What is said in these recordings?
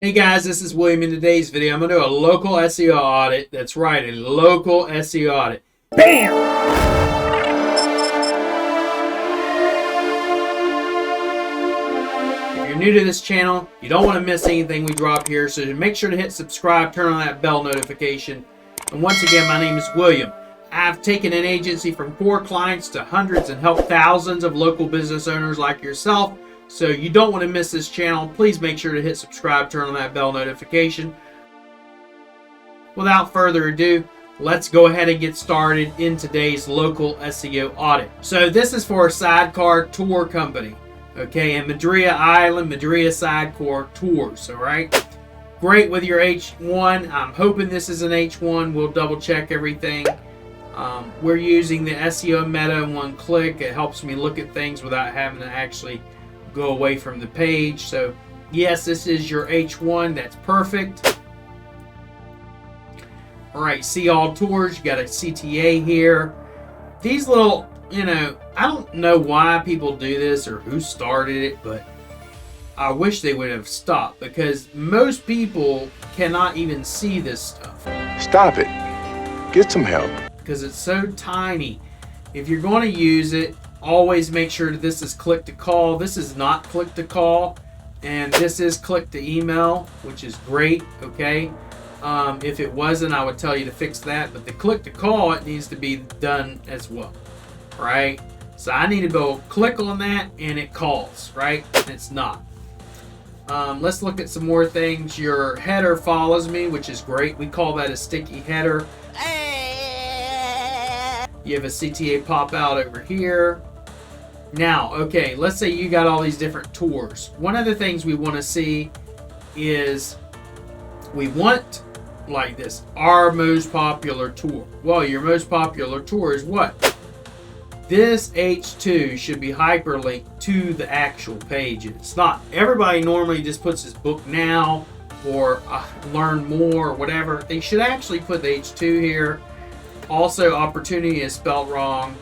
Hey guys, this is William. In today's video, I'm going to do a local SEO audit. That's right, a local SEO audit. BAM! If you're new to this channel, you don't want to miss anything we drop here, so make sure to hit subscribe, turn on that bell notification. And once again, my name is William. I've taken an agency from 4 clients to hundreds and helped thousands of local business owners like yourself. So you don't want to miss this channel. Please make sure to hit subscribe, turn on that bell notification. Without further ado, let's go ahead and get started in today's local SEO audit. So this is for a sidecar tour company, okay, in Madria Island, Madria Sidecar Tours, all right? Great with your H1. I'm hoping this is an H1. We'll double check everything. We're using the SEO meta in one click. It helps me look at things without having to actually go away from the page. So yes, this is your H1. That's perfect. All right, see all tours. You got a CTA here. These little, I don't know why people do this or who started it, but I wish they would have stopped, because most people cannot even see this stuff. Stop it. Get some help. Because it's so tiny. If you're going to use it, always make sure that this is click to call. This is not click to call, and this is click to email, which is great, okay? If it wasn't, I would tell you to fix that, but the click to call, it needs to be done as well, right? So I need to go click on that and it calls, right? And it's not. Let's look at some more things. Your header follows me, which is great. We call that a sticky header. You have a CTA pop out over here. Now, okay, let's say you got all these different tours. One of the things we want to see is, we want, like this, our most popular tour. Well, your most popular tour is what? This H2 should be hyperlinked to the actual page. It's not. Everybody normally just puts this book now or learn more or whatever. They should actually put the H2 here. Also, opportunity is spelled wrong.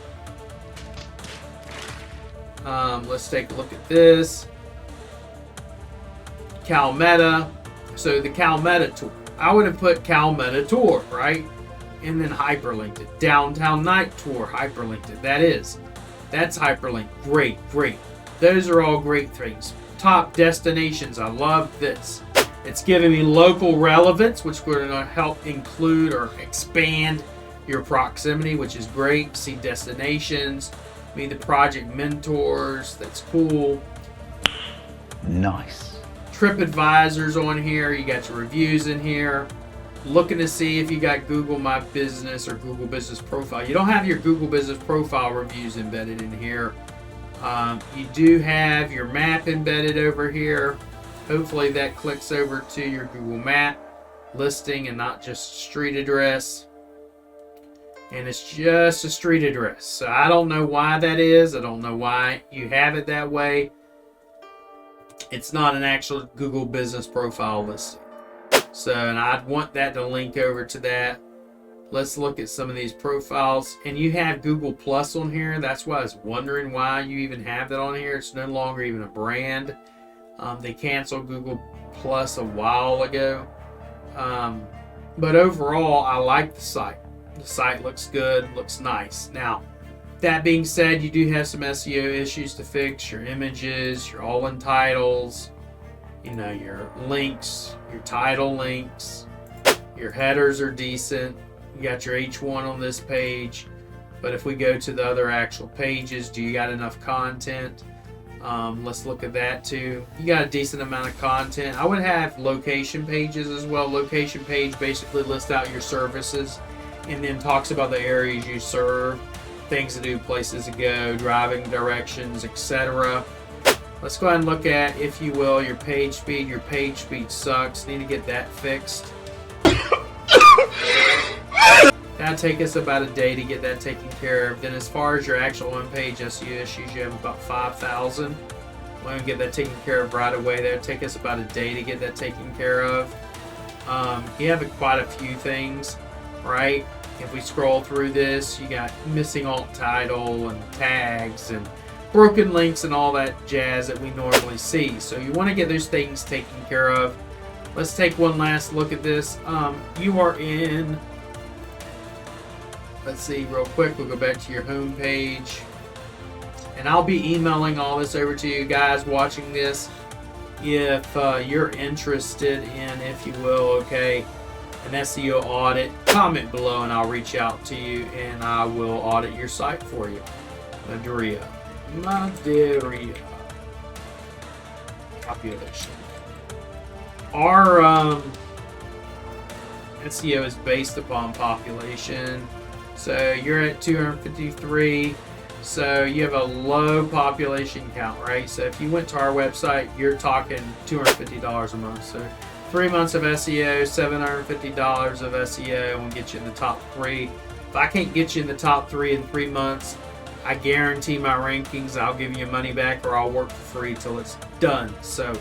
Let's take a look at this. Cal Meta. So the Cal Meta tour. I would have put Cal Meta tour, right? And then hyperlinked it. Downtown Night tour, hyperlinked it. That's hyperlinked. Great, great. Those are all great things. Top destinations. I love this. It's giving me local relevance, which we're going to help include or expand your proximity, which is great. See destinations. Be the project mentors. That's cool. Nice. TripAdvisor's on here. You got your reviews in here. Looking to see if you got Google My Business or Google Business Profile. You don't have your Google Business Profile reviews embedded in here. You do have your map embedded over here. Hopefully that clicks over to your Google Map listing and not just street address. And it's just a street address. So I don't know why that is. I don't know why you have it that way. It's not an actual Google Business Profile listing. So, and I'd want that to link over to that. Let's look at some of these profiles. And you have Google Plus on here. That's why I was wondering why you even have that on here. It's no longer even a brand. They canceled Google Plus a while ago. But overall, I like the site. The site looks good, looks nice. Now, that being said, you do have some SEO issues to fix. Your images, your all-in titles, your links, your title links, your headers are decent. You got your H1 on this page, but if we go to the other actual pages, do you got enough content? Let's look at that too. You got a decent amount of content. I would have location pages as well. Location page basically lists out your services and then talks about the areas you serve, things to do, places to go, driving directions, etc. Let's go ahead and look at, if you will, your page speed. Your page speed sucks. Need to get that fixed. That'll take us about a day to get that taken care of. Then as far as your actual on-page SEO issues, you have about 5,000. We're going to get that taken care of right away. That'll take us about a day to get that taken care of. You have quite a few things, right? If we scroll through this, you got missing alt title and tags and broken links and all that jazz that we normally see. So you want to get those things taken care of. let's take one last look at this. You are in, let's see real quick, we'll go back to your home page, and I'll be emailing all this over to you guys watching this. If you're interested in, if you will, okay, an SEO audit, comment below and I'll reach out to you and I will audit your site for you. Madeira. Population. Our SEO is based upon population. So you're at 253. So you have a low population count, right? So if you went to our website, you're talking $250 a month. So 3 months of SEO, $750 of SEO, and we'll get you in the top 3. If I can't get you in the top 3 in 3 months, I guarantee my rankings, I'll give you money back or I'll work for free till it's done. So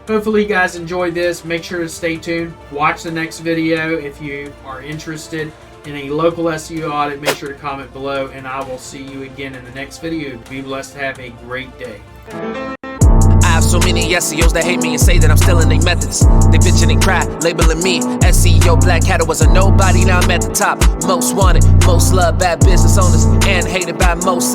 hopefully you guys enjoyed this. Make sure to stay tuned. Watch the next video if you are interested in a local SEO audit. Make sure to comment below and I will see you again in the next video. Be blessed. Have a great day. I have so many SEOs that hate me and say that I'm stealing their methods. They bitching and cry, labeling me SEO Black Cat. Was a nobody, now I'm at the top. Most wanted, most loved, bad business owners, and hated by most.